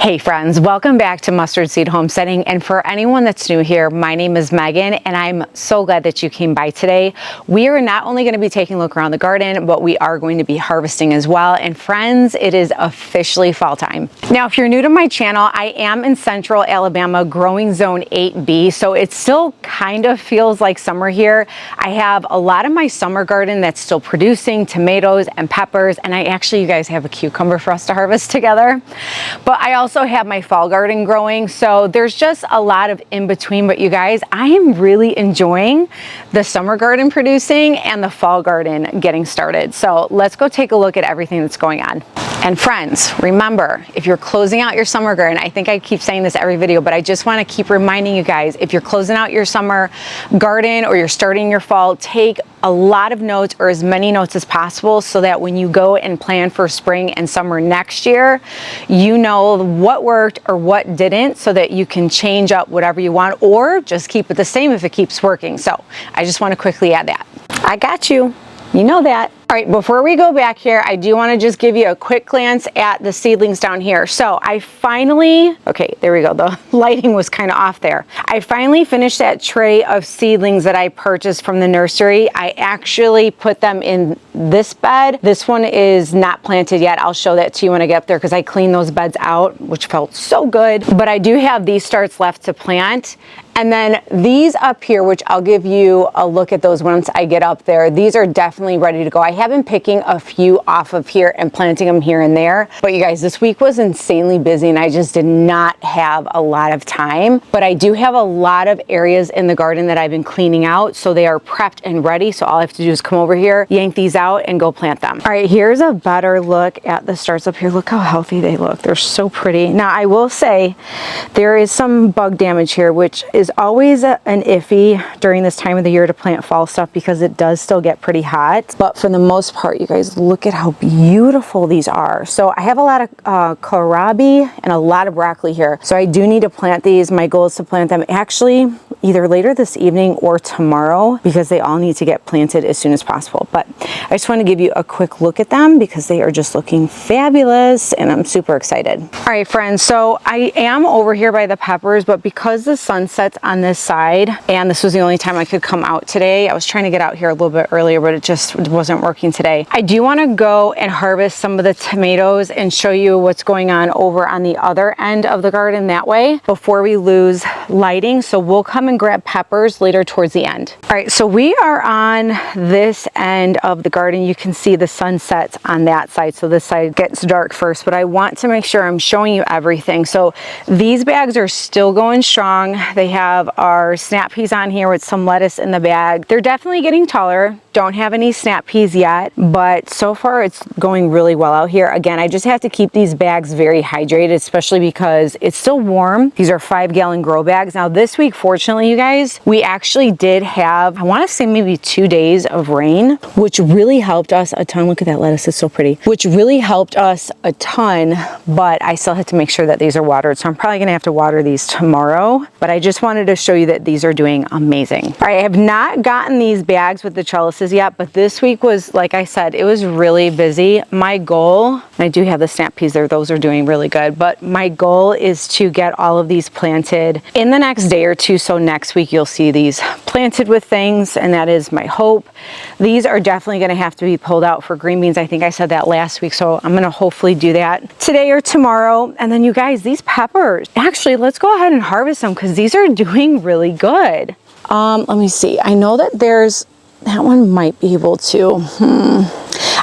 Hey friends, welcome back to Mustard Seed Homesteading. And for anyone that's new here, my name is Megan and I'm so glad that you came by today. We are not only going to be taking a look around the garden, but we are going to be harvesting as well. And friends, it is officially fall time. Now, if you're new to my channel, I am in Central Alabama, growing zone 8B. So it still kind of feels like summer here. I have a lot of my summer garden that's still producing tomatoes and peppers. And you guys have a cucumber for us to harvest together. But I also have my fall garden growing, so there's just a lot of in between. But you guys, I am really enjoying the summer garden producing and the fall garden getting started. So let's go take a look at everything that's going on. And friends, remember, if you're closing out your summer garden, I think I keep saying this every video, but I just want to keep reminding you guys, if you're closing out your summer garden or you're starting your fall, take a lot of notes or as many notes as possible so that when you go and plan for spring and summer next year, you know what worked or what didn't, so that you can change up whatever you want or just keep it the same if it keeps working. So I just want to quickly add that. I got you. You know that. All right, before we go back here, I do want to just give you a quick glance at the seedlings down here. So I finally, okay, there we go. The lighting was kind of off there. I finally finished that tray of seedlings that I purchased from the nursery. I actually put them in this bed. This one is not planted yet. I'll show that to you when I get up there because I cleaned those beds out, which felt so good. But I do have these starts left to plant. And then these up here, which I'll give you a look at those once I get up there. These are definitely ready to go. I have been picking a few off of here and planting them here and there. But you guys, this week was insanely busy and I just did not have a lot of time. But I do have a lot of areas in the garden that I've been cleaning out. So they are prepped and ready. So all I have to do is come over here, yank these out and go plant them. All right, here's a better look at the starts up here. Look how healthy they look. They're so pretty. Now I will say there is some bug damage here, which is always an iffy during this time of the year to plant fall stuff because it does still get pretty hot. But for the most part, you guys, look at how beautiful these are. So I have a lot of kohlrabi and a lot of broccoli here. So I do need to plant these. My goal is to plant them actually either later this evening or tomorrow because they all need to get planted as soon as possible. But I just want to give you a quick look at them because they are just looking fabulous and I'm super excited. All right, friends, so I am over here by the peppers, but because the sun sets on this side and this was the only time I could come out today, I was trying to get out here a little bit earlier, but it just wasn't working today. I do want to go and harvest some of the tomatoes and show you what's going on over on the other end of the garden that way before we lose lighting. So we'll come and grab peppers later towards the end. All right, so we are on this end of the garden. You can see the sun sets on that side. So this side gets dark first, but I want to make sure I'm showing you everything. So these bags are still going strong. They have our snap peas on here with some lettuce in the bag. They're definitely getting taller. Don't have any snap peas yet, but so far it's going really well out here. Again, I just have to keep these bags very hydrated, especially because it's still warm. These are 5-gallon grow bags. Now this week, fortunately, you guys, we actually did have, I want to say maybe 2 days of rain, which really helped us a ton. Look at that lettuce, it's so pretty, which really helped us a ton, but I still had to make sure that these are watered. So I'm probably gonna have to water these tomorrow, but I just wanted to show you that these are doing amazing. All right, I have not gotten these bags with the trellises yet, but this week was, like I said, it was really busy. My goal, and I do have the snap peas there, those are doing really good, but my goal is to get all of these planted in the next day or two. So next week you'll see these planted with things, and that is my hope. These are definitely gonna have to be pulled out for green beans. I think I said that last week, so I'm gonna hopefully do that today or tomorrow. And then you guys, these peppers, actually, let's go ahead and harvest them because these are doing really good. Let me see. I know that there's, that one might be able to,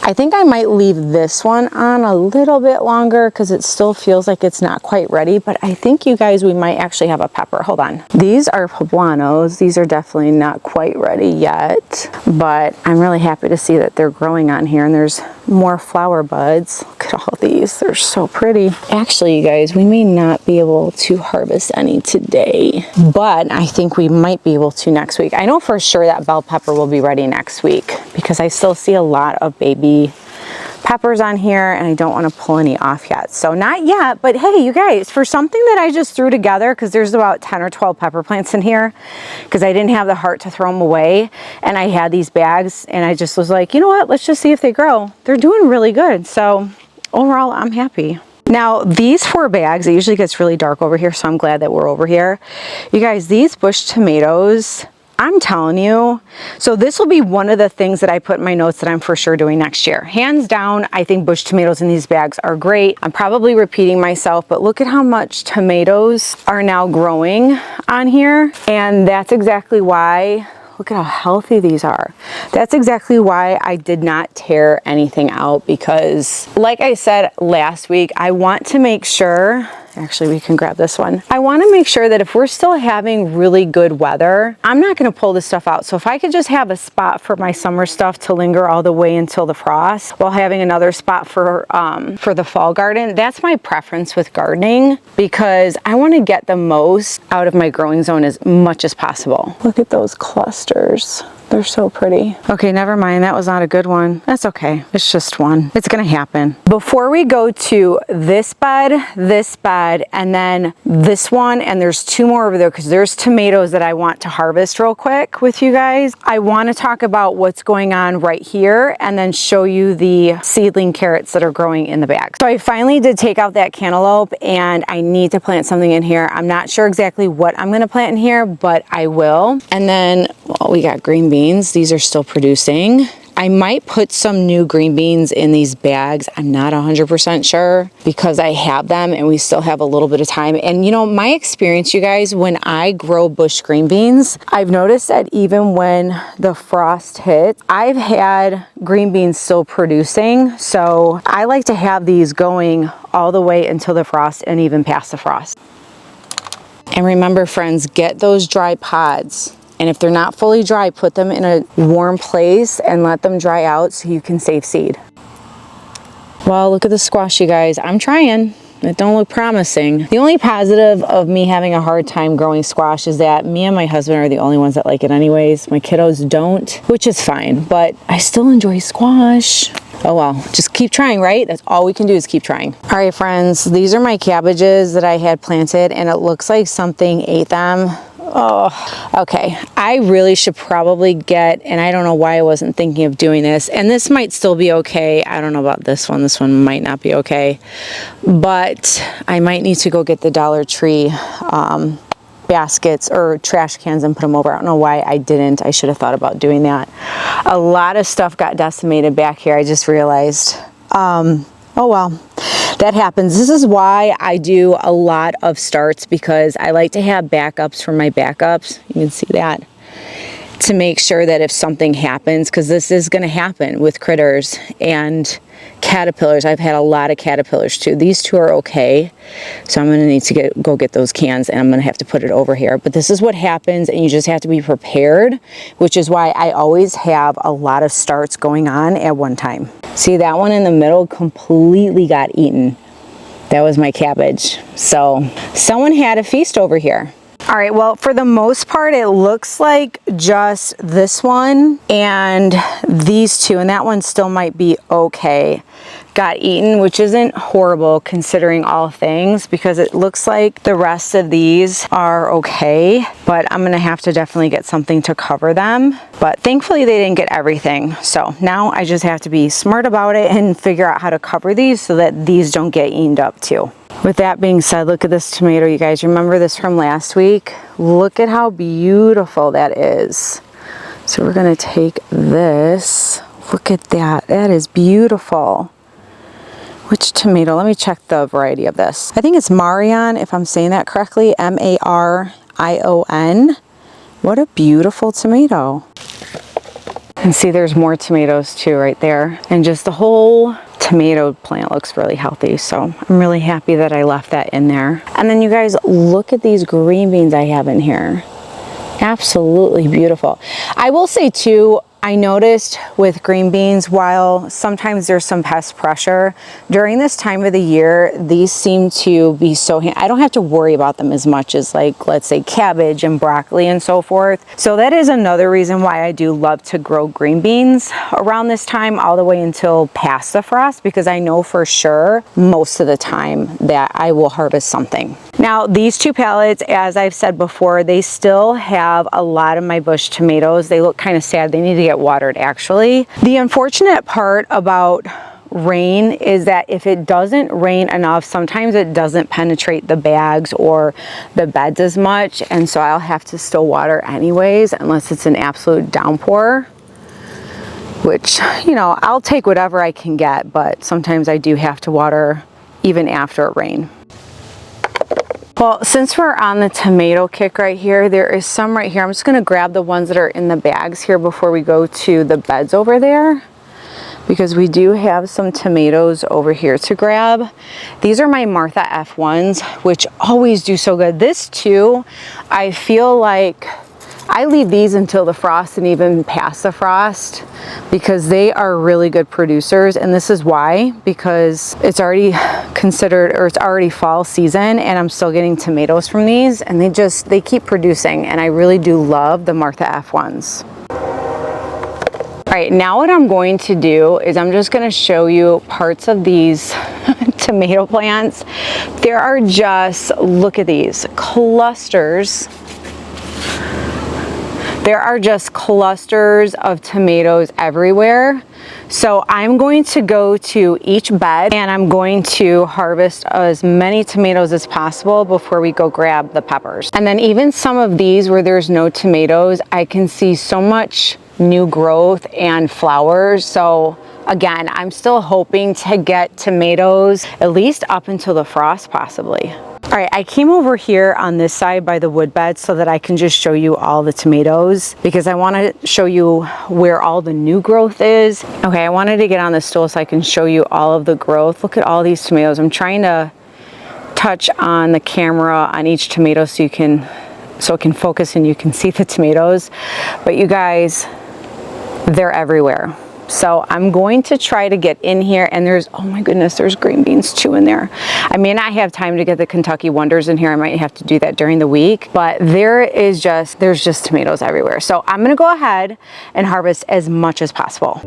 I think I might leave this one on a little bit longer because it still feels like it's not quite ready, but I think, you guys, we might actually have a pepper. Hold on. These are poblanos. These are definitely not quite ready yet, but I'm really happy to see that they're growing on here, and there's more flower buds. Look at all these. They're so pretty. Actually, you guys, we may not be able to harvest any today, but I think we might be able to next week. I know for sure that bell pepper will be ready next week because I still see a lot of baby peppers on here and I don't want to pull any off yet. So not yet, but hey, you guys, for something that I just threw together, because there's about 10 or 12 pepper plants in here because I didn't have the heart to throw them away, and I had these bags and I just was like, you know what, let's just see if they grow. They're doing really good. So overall, I'm happy. Now, these 4 bags, it usually gets really dark over here, so I'm glad that we're over here. You guys, these bush tomatoes, I'm telling you, so this will be one of the things that I put in my notes that I'm for sure doing next year. Hands down, I think bush tomatoes in these bags are great. I'm probably repeating myself, but look at how much tomatoes are now growing on here. And that's exactly why, look at how healthy these are. That's exactly why I did not tear anything out, because like I said last week, I want to make sure, actually we can grab this one. I want to make sure that if we're still having really good weather, I'm not going to pull this stuff out. So if I could just have a spot for my summer stuff to linger all the way until the frost, while having another spot for the fall garden, that's my preference with gardening, because I want to get the most out of my growing zone as much as possible. Look at those clusters. They're so pretty. Okay, never mind. That was not a good one. That's okay. It's just one. It's gonna happen. Before we go to this bed, and then this one, and there's 2 more over there because there's tomatoes that I want to harvest real quick with you guys. I want to talk about what's going on right here and then show you the seedling carrots that are growing in the bag. So I finally did take out that cantaloupe and I need to plant something in here. I'm not sure exactly what I'm gonna plant in here, but I will. And then, well, we got green beans. These are still producing. I might put some new green beans in these bags. I'm not 100% sure because I have them and we still have a little bit of time. And you know, my experience, you guys, when I grow bush green beans, I've noticed that even when the frost hits, I've had green beans still producing. So I like to have these going all the way until the frost and even past the frost. And remember, friends, get those dry pods. And if they're not fully dry, put them in a warm place and let them dry out so you can save seed. Well, look at the squash, you guys. I'm trying. It don't look promising. The only positive of me having a hard time growing squash is that me and my husband are the only ones that like it anyways. My kiddos don't, which is fine, but I still enjoy squash. Oh well, just keep trying, right? That's all we can do is keep trying. All right, friends, these are my cabbages that I had planted and it looks like something ate them. Oh, okay. I really should probably get, and I don't know why I wasn't thinking of doing this, and this might still be okay. I don't know about this one. This one might not be okay, but I might need to go get the Dollar Tree baskets or trash cans and put them over. I don't know why I didn't. I should have thought about doing that. A lot of stuff got decimated back here. I just realized. Oh well. That happens. This is why I do a lot of starts, because I like to have backups for my backups. You can see that, to make sure that if something happens, because this is going to happen with critters and caterpillars. I've had a lot of caterpillars too. These 2 are okay, so I'm going to need to go get those cans, and I'm going to have to put it over here. But this is what happens, and you just have to be prepared, which is why I always have a lot of starts going on at one time. See, that one in the middle completely got eaten. That was my cabbage. So someone had a feast over here. All right, well, for the most part, it looks like just this one and these 2, and that one still might be okay, got eaten, which isn't horrible considering all things, because it looks like the rest of these are okay, but I'm gonna have to definitely get something to cover them. But thankfully they didn't get everything. So now I just have to be smart about it and figure out how to cover these so that these don't get eaten up too. With that being said, look at this tomato, you guys. Remember this from last week? Look at how beautiful that is. So we're gonna take this. Look at that, that is beautiful. Which tomato? Let me check the variety of this. I think it's Marion, if I'm saying that correctly, M-A-R-I-O-N. What a beautiful tomato. And see, there's more tomatoes too right there. And just the whole tomato plant looks really healthy. So I'm really happy that I left that in there. And then you guys, look at these green beans I have in here. Absolutely beautiful. I will say too, I noticed with green beans, while sometimes there's some pest pressure, during this time of the year, these seem to be so, I don't have to worry about them as much as, like, let's say cabbage and broccoli and so forth. So that is another reason why I do love to grow green beans around this time all the way until past the frost, because I know for sure most of the time that I will harvest something. Now, these 2 pallets, as I've said before, they still have a lot of my bush tomatoes. They look kind of sad. They need to get watered, actually. The unfortunate part about rain is that if it doesn't rain enough, sometimes it doesn't penetrate the bags or the beds as much, and so I'll have to still water anyways, unless it's an absolute downpour, which, you know, I'll take whatever I can get, but sometimes I do have to water even after it rains. Well, since we're on the tomato kick right here, there is some right here. I'm just going to grab the ones that are in the bags here before we go to the beds over there, because we do have some tomatoes over here to grab. These are my Martha F1s, which always do so good. This too, I feel like I leave these until the frost and even past the frost, because they are really good producers. And this is why, because it's already considered, or it's already fall season, and I'm still getting tomatoes from these, and they keep producing, and I really do love the Martha F1s. All right, now what I'm going to do is I'm just going to show you parts of these tomato plants. There are just, look at these clusters. There are just clusters of tomatoes everywhere. So I'm going to go to each bed and I'm going to harvest as many tomatoes as possible before we go grab the peppers. And then even some of these where there's no tomatoes, I can see so much new growth and flowers. So again, I'm still hoping to get tomatoes at least up until the frost possibly. All right, I came over here on this side by the wood bed so that I can just show you all the tomatoes, because I want to show you where all the new growth is. Okay, I wanted to get on the stool so I can show you all of the growth. Look at all these tomatoes. I'm trying to touch on the camera on each tomato so it can focus and you can see the tomatoes. But you guys, they're everywhere. So I'm going to try to get in here, and there's, oh my goodness, there's green beans too in there. I may not have time to get the Kentucky Wonders in here. I might have to do that during the week, but there's just tomatoes everywhere. So I'm gonna go ahead and harvest as much as possible.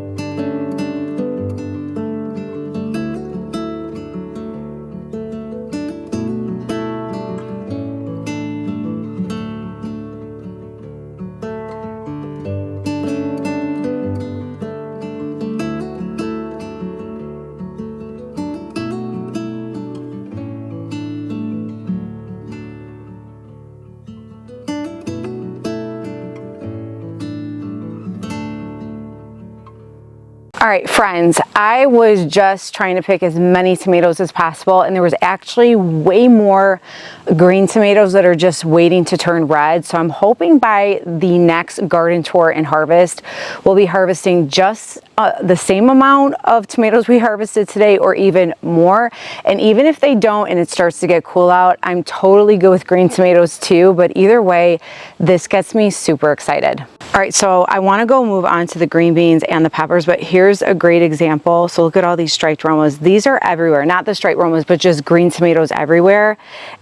All right, friends, I was just trying to pick as many tomatoes as possible, and there was actually way more green tomatoes that are just waiting to turn red. So I'm hoping by the next garden tour and harvest, we'll be harvesting just the same amount of tomatoes we harvested today, or even more. And even if they don't and it starts to get cool out, I'm totally good with green tomatoes too. But either way, this gets me super excited. All right, so I want to go move on to the green beans and the peppers, but here's a great example. So look at all these striped Romas. These are everywhere, not the striped Romas, but just green tomatoes everywhere.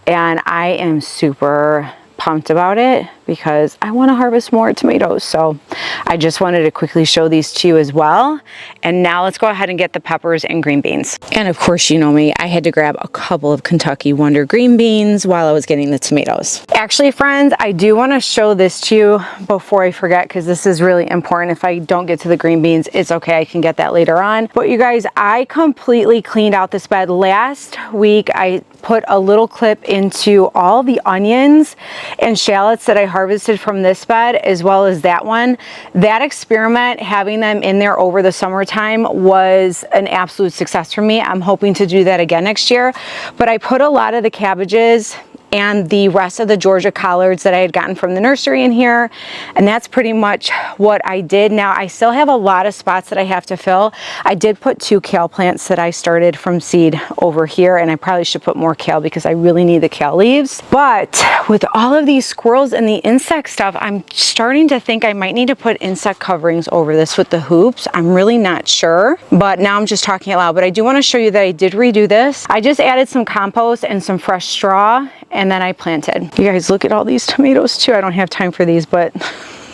And I am super pumped about it because I want to harvest more tomatoes. So I just wanted to quickly show these to you as well. And now let's go ahead and get the peppers and green beans. And of course, you know me, I had to grab a couple of Kentucky Wonder green beans while I was getting the tomatoes. Actually, friends, I do want to show this to you before I forget, because this is really important. If I don't get to the green beans, it's okay, I can get that later on. But you guys, I completely cleaned out this bed. Last week, I put a little clip into all the onions and shallots that I harvested from this bed, as well as that one. That experiment, having them in there over the summertime, was an absolute success for me. I'm hoping to do that again next year. But I put a lot of the cabbages and the rest of the Georgia collards that I had gotten from the nursery in here. And that's pretty much what I did. Now I still have a lot of spots that I have to fill. I did put 2 kale plants that I started from seed over here, and I probably should put more kale because I really need the kale leaves. But with all of these squirrels and the insect stuff, I'm starting to think I might need to put insect coverings over this with the hoops. I'm really not sure, but now I'm just talking out loud. But I do want to show you that I did redo this. I just added some compost and some fresh straw, and then I planted. You guys, look at all these tomatoes too. I don't have time for these, but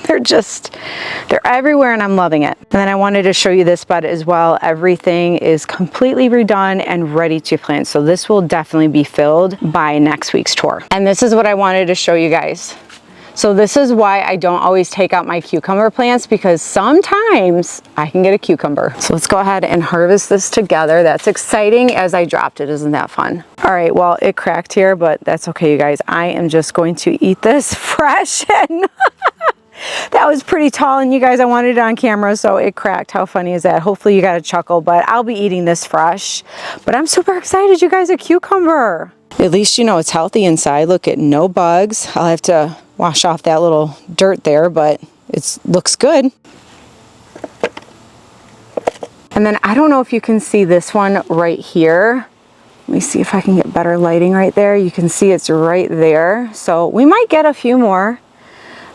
they're everywhere and I'm loving it. And then I wanted to show you this bed as well. Everything is completely redone and ready to plant. So this will definitely be filled by next week's tour. And this is what I wanted to show you guys. So this is why I don't always take out my cucumber plants, because sometimes I can get a cucumber. So let's go ahead and harvest this together. That's exciting as I dropped it. Isn't that fun? All right, well, it cracked here, but that's okay, you guys. I am just going to eat this fresh. And that was pretty tall, and you guys, I wanted it on camera, so it cracked. How funny is that? Hopefully you got a chuckle, but I'll be eating this fresh. But I'm super excited, you guys, a cucumber. At least you know it's healthy inside. Look at no bugs. I'll have to wash off that little dirt there, but it looks good. And then I don't know if you can see this one right here. Let me see if I can get better lighting right there. You can see it's right there. So we might get a few more.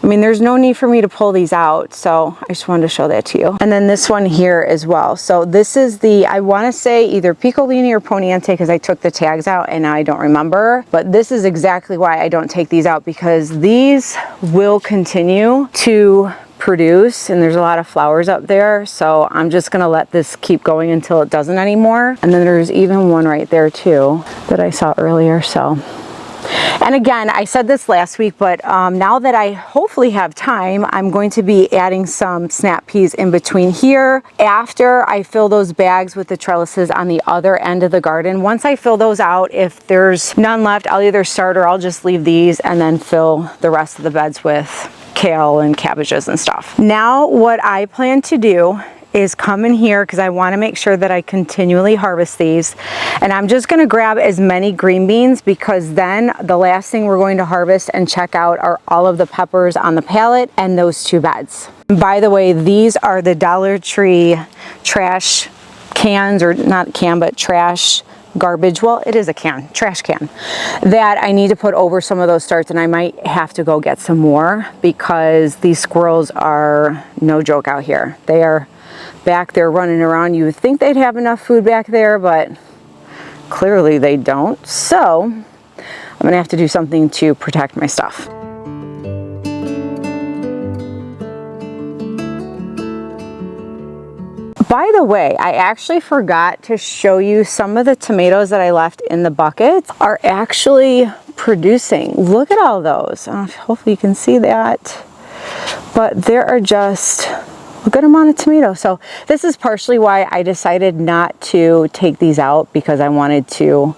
I mean, there's no need for me to pull these out, so I just wanted to show that to you. And then this one here as well. So this is the, I want to say either Piccolini or Poniente, because I took the tags out and now I don't remember. But this is exactly why I don't take these out, because these will continue to produce, and there's a lot of flowers up there. So I'm just going to let this keep going until it doesn't anymore. And then there's even one right there too that I saw earlier. So. And again, I said this last week, but now that I hopefully have time, I'm going to be adding some snap peas in between here after I fill those bags with the trellises on the other end of the garden. Once I fill those out, if there's none left, I'll either start or I'll just leave these and then fill the rest of the beds with kale and cabbages and stuff. Now, what I plan to do is come in here, because I want to make sure that I continually harvest these, and I'm just going to grab as many green beans, because then the last thing we're going to harvest and check out are all of the peppers on the pallet and those 2 beds. By the way, these are the Dollar Tree trash cans, or not can, but trash garbage, well, it is a can, trash can, that I need to put over some of those starts, and I might have to go get some more, because these squirrels are no joke out here. They are back there running around. You would think they'd have enough food back there, but clearly they don't. So I'm gonna have to do something to protect my stuff. By the way, I actually forgot to show you some of the tomatoes that I left in the buckets are actually producing. Look at all those. Hopefully you can see that. But there are just a good amount of tomatoes. So this is partially why I decided not to take these out, because I wanted to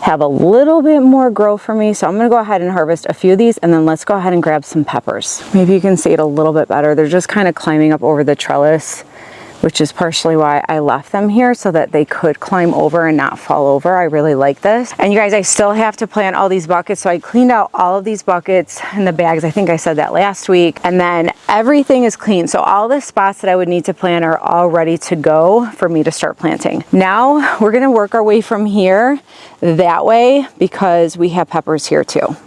have a little bit more grow for me. So I'm going to go ahead and harvest a few of these, and then let's go ahead and grab some peppers. Maybe you can see it a little bit better. They're just kind of climbing up over the trellis, which is partially why I left them here, so that they could climb over and not fall over. I really like this. And you guys, I still have to plant all these buckets. So I cleaned out all of these buckets and the bags. I think I said that last week. And then everything is clean. So all the spots that I would need to plant are all ready to go for me to start planting. Now we're gonna work our way from here that way, because we have peppers here too.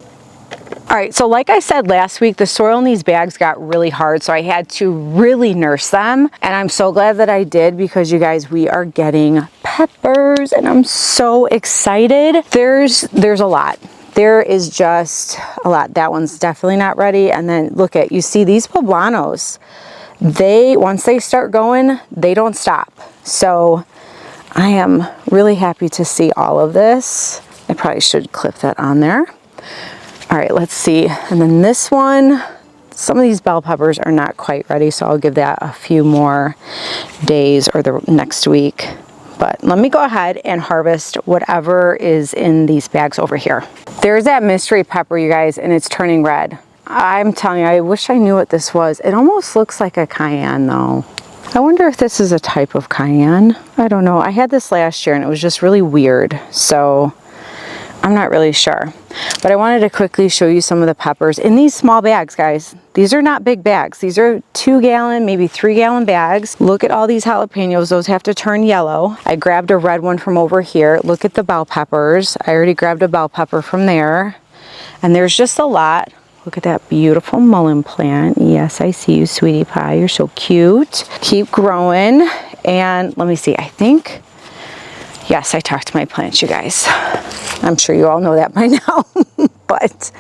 All right, so like I said last week, the soil in these bags got really hard, so I had to really nurse them. And I'm so glad that I did, because you guys, we are getting peppers and I'm so excited. There's a lot. There is just a lot. That one's definitely not ready. And then look at, you see these poblanos, once they start going, they don't stop. So I am really happy to see all of this. I probably should clip that on there. All right, let's see. And then this one, some of these bell peppers are not quite ready, so I'll give that a few more days or the next week. But let me go ahead and harvest whatever is in these bags over here. There's that mystery pepper, you guys, and it's turning red. I'm telling you, I wish I knew what this was. It almost looks like a cayenne though. I wonder if this is a type of cayenne. I don't know. I had this last year and it was just really weird. So I'm not really sure. But I wanted to quickly show you some of the peppers in these small bags, guys. These are not big bags. These are 2-gallon, maybe 3-gallon bags. Look at all these jalapenos. Those have to turn yellow. I grabbed a red one from over here. Look at the bell peppers. I already grabbed a bell pepper from there. And there's just a lot. Look at that beautiful mullein plant. Yes, I see you, sweetie pie. You're so cute. Keep growing. And let me see, I think, yes, I talked to my plants, you guys. I'm sure you all know that by now, but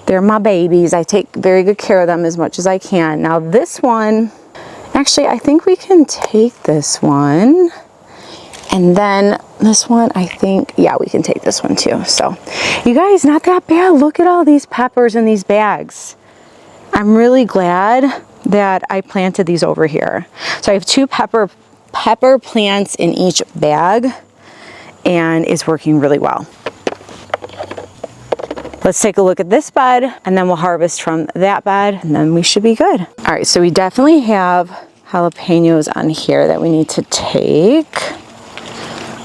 they're my babies. I take very good care of them as much as I can. Now this one, actually, I think we can take this one. And then this one, I think, yeah, we can take this one too. So you guys, not that bad. Look at all these peppers in these bags. I'm really glad that I planted these over here. So I have 2 pepper plants in each bag, and it's working really well. Let's take a look at this bed, and then we'll harvest from that bed, and then we should be good. All right, so we definitely have jalapenos on here that we need to take.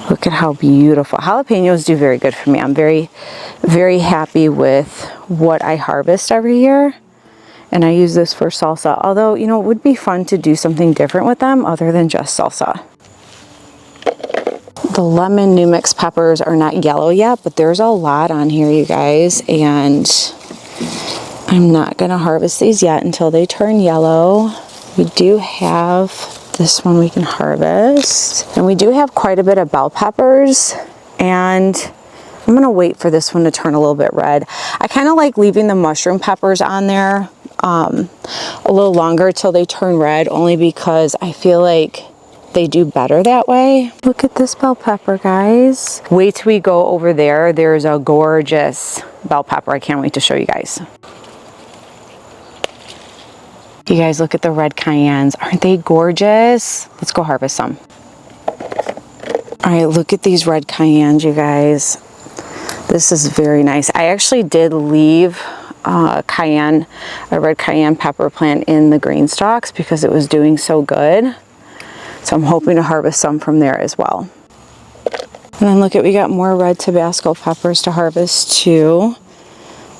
Look at how beautiful. Jalapenos do very good for me. I'm very, very happy with what I harvest every year. And I use this for salsa. Although, you know, it would be fun to do something different with them other than just salsa. The lemon new mix peppers are not yellow yet, but there's a lot on here, you guys. And I'm not gonna harvest these yet until they turn yellow. We do have this one we can harvest. And we do have quite a bit of bell peppers, and I'm gonna wait for this one to turn a little bit red. I kind of like leaving the mushroom peppers on there a little longer till they turn red, only because I feel like they do better that way. Look at this bell pepper, guys. Wait till we go over there. There's a gorgeous bell pepper. I can't wait to show you guys. You guys, look at the red cayennes. Aren't they gorgeous? Let's go harvest some. All right, look at these red cayennes, you guys. This is very nice. I actually did leave a red cayenne pepper plant in the green stalks because it was doing so good. So I'm hoping to harvest some from there as well. And then look at, we got more red Tabasco peppers to harvest too.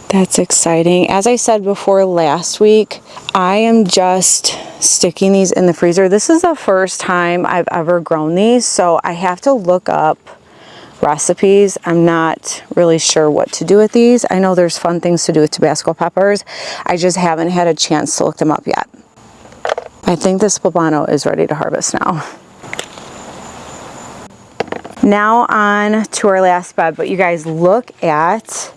That's exciting. As I said before last week, I am just sticking these in the freezer. This is the first time I've ever grown these, so I have to look up recipes. I'm not really sure what to do with these. I know there's fun things to do with Tabasco peppers. I just haven't had a chance to look them up yet. I think this poblano is ready to harvest now. Now on to our last bed, but you guys, look at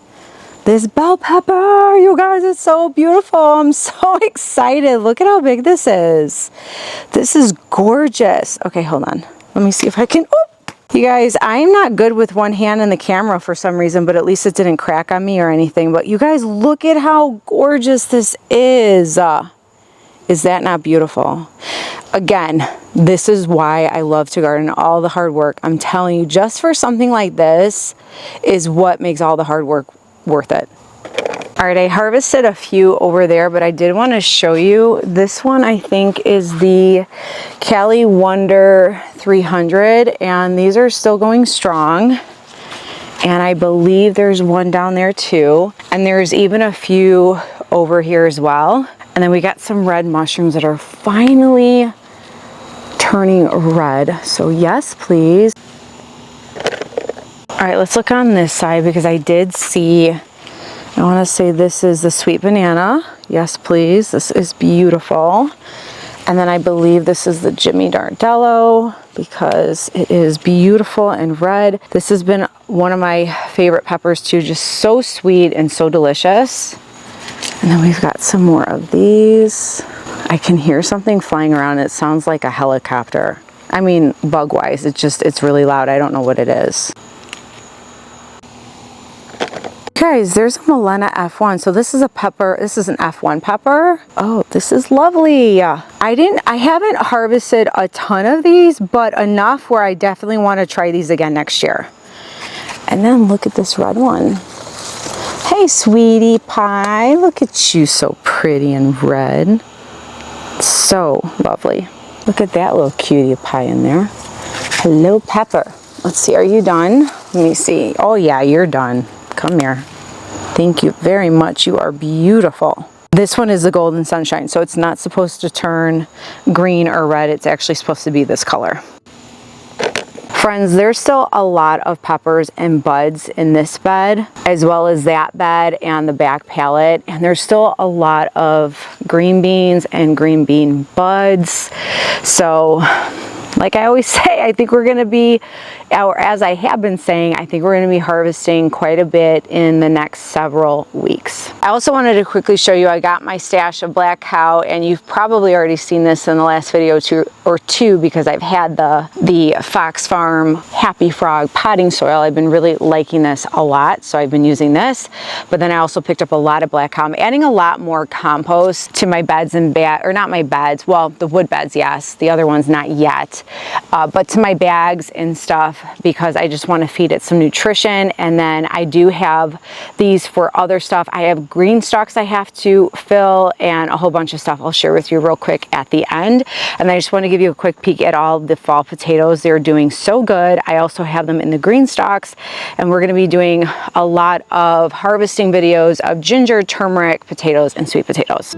this bell pepper. You guys, it's so beautiful. I'm so excited. Look at how big this is. This is gorgeous. Okay, hold on. Let me see if I can, oh! You guys, I am not good with one hand in the camera for some reason, but at least it didn't crack on me or anything. But you guys, look at how gorgeous this is. Is that not beautiful? Again, this is why I love to garden. All the hard work, I'm telling you, just for something like this is what makes all the hard work worth it. All right, I harvested a few over there, but I did want to show you this one. I think is the Cali Wonder 300, and these are still going strong. And I believe there's one down there too. And there's even a few over here as well. And then we got some red mushrooms that are finally turning red. So yes, please. All right, let's look on this side because I did see, I want to say this is the sweet banana. Yes, please. This is beautiful. And then I believe this is the Jimmy Dardello because it is beautiful and red. This has been one of my favorite peppers too, just so sweet and so delicious. And then we've got some more of these. I can hear something flying around. It sounds like a helicopter. I mean, bug-wise, it's really loud. I don't know what it is. Guys, there's a Milena F1. So this is a pepper, this is an F1 pepper. Oh, this is lovely. I haven't harvested a ton of these, but enough where I definitely want to try these again next year. And then look at this red one. Hey, sweetie pie, look at you, so pretty and red. So lovely. Look at that little cutie pie in there. Hello, pepper. Let's see, are you done? Let me see. Oh yeah, you're done. Come here. Thank you very much. You are beautiful. This one is the golden sunshine, so it's not supposed to turn green or red. It's actually supposed to be this color. Friends, there's still a lot of peppers and buds in this bed, as well as that bed and the back pallet. And there's still a lot of green beans and green bean buds. So, like I always say, I think we're going to be, or as I have been saying, I think we're going to be harvesting quite a bit in the next several weeks. I also wanted to quickly show you, I got my stash of black cow, and you've probably already seen this in the last video or two because I've had the Fox Farm Happy Frog potting soil. I've been really liking this a lot, so I've been using this. But then I also picked up a lot of black cow. I'm adding a lot more compost to my beds and or not my beds, well, the wood beds, yes. The other ones, not yet. But to my bags and stuff, because I just want to feed it some nutrition. And then I do have these for other stuff. I have green stalks I have to fill and a whole bunch of stuff I'll share with you real quick at the end. And I just want to give you a quick peek at all the fall potatoes. They're doing so good. I also have them in the green stalks, and we're going to be doing a lot of harvesting videos of ginger, turmeric, potatoes, and sweet potatoes.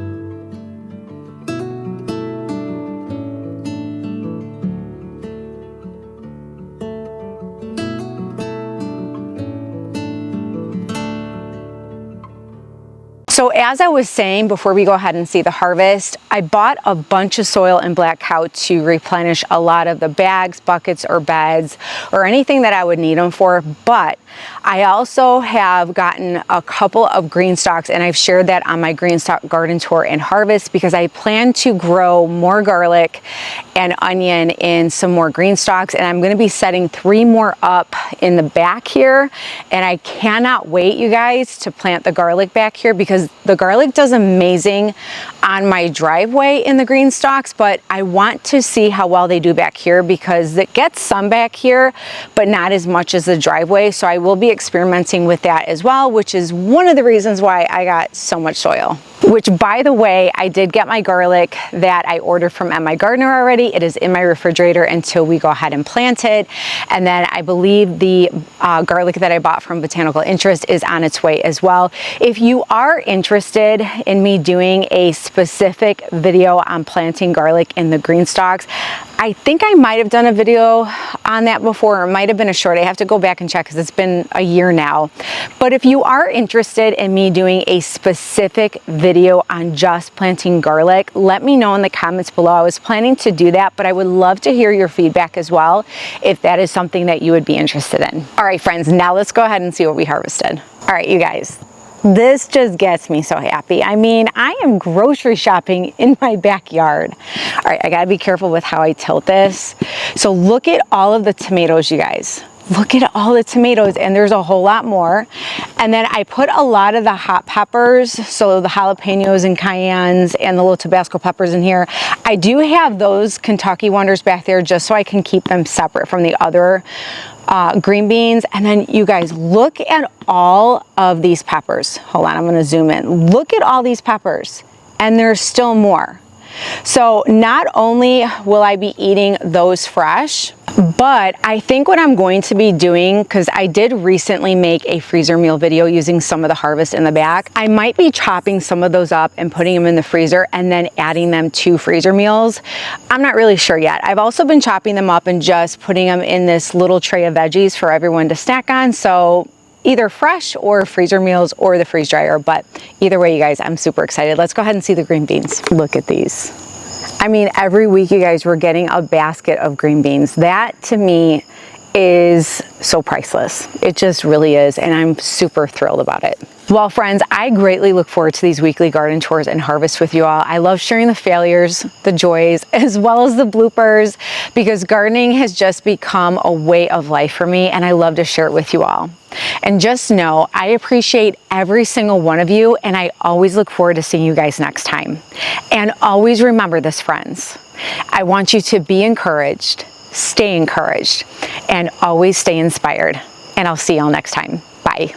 So as I was saying, before we go ahead and see the harvest, I bought a bunch of soil in black cow to replenish a lot of the bags, buckets, or beds, or anything that I would need them for. But I also have gotten a couple of green stalks, and I've shared that on my GREENSTALK garden tour and harvest, because I plan to grow more garlic and onion in some more green stalks, and I'm going to be setting 3 more up in the back here. And I cannot wait, you guys, to plant the garlic back here, because the garlic does amazing on my driveway in the green stalks, but I want to see how well they do back here, because it gets some back here, but not as much as the driveway. So I will be experimenting with that as well, which is one of the reasons why I got so much soil. Which, by the way, I did get my garlic that I ordered from My Gardener already. It is in my refrigerator until we go ahead and plant it. And then I believe the garlic that I bought from Botanical Interest is on its way as well. If you are interested in me doing a specific video on planting garlic in the green stalks, I think I might have done a video on that before, or it might have been a short. I have to go back and check because it's been a year now. But if you are interested in me doing a specific video on just planting garlic, let me know in the comments below. I was planning to do that, but I would love to hear your feedback as well, if that is something that you would be interested in. All right, friends, now let's go ahead and see what we harvested. All right, you guys. This just gets me so happy. I mean, I am grocery shopping in my backyard. All right, I gotta be careful with how I tilt this. So look at all of the tomatoes, you guys. Look at all the tomatoes, and there's a whole lot more. And then I put a lot of the hot peppers, so the jalapenos and cayennes and the little Tabasco peppers in here. I do have those Kentucky Wonders back there just so I can keep them separate from the other green beans. And then you guys, look at all of these peppers. Hold on, I'm gonna zoom in. Look at all these peppers, and there's still more. So not only will I be eating those fresh, but I think what I'm going to be doing, because I did recently make a freezer meal video using some of the harvest in the back, I might be chopping some of those up and putting them in the freezer and then adding them to freezer meals. I'm not really sure yet. I've also been chopping them up and just putting them in this little tray of veggies for everyone to snack on. So either fresh or freezer meals or the freeze dryer, but either way, you guys, I'm super excited. Let's go ahead and see the green beans. Look at these. I mean, every week, you guys, we're getting a basket of green beans. That to me is so priceless. It just really is, and I'm super thrilled about it. Well, friends, I greatly look forward to these weekly garden tours and harvests with you all. I love sharing the failures, the joys, as well as the bloopers, because gardening has just become a way of life for me, and I love to share it with you all. And just know, I appreciate every single one of you, and I always look forward to seeing you guys next time. And always remember this, friends. I want you to be encouraged, stay encouraged, and always stay inspired. And I'll see y'all next time. Bye.